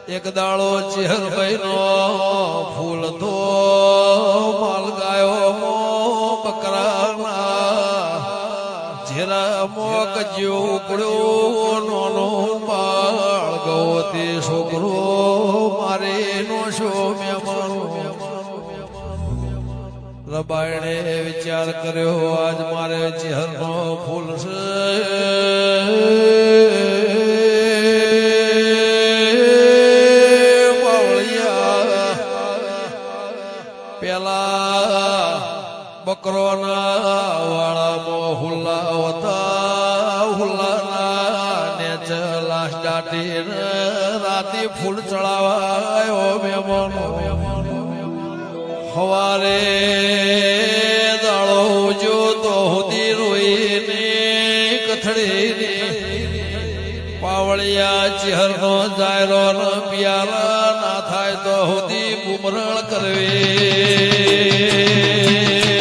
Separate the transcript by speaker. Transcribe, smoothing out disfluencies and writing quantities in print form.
Speaker 1: એક દાડો ચેહરભાઈ નો ફૂલ તો માલ ગાયો બકરાના જેરા મોક જેવું ઉપડ્યો નોનો બાળ ગયો તે છોકરો મારે નો શો મેમાનો રબાયણે વિચાર કર્યો આજ મારે ચેહરનો ફૂલ છે બકરોના વાળામાં હુલ્લા હતા હુલ્લાના ને લાશ દાટી રાતે ફૂલ ચડાવાયો મેમાનો સવારે દાડો જો તો હુદી રોઈને કથડીને પાવળિયા ચહેરનો જાયરો ન પિયાલા ના થાય તો હુદી બુમરણ કરવી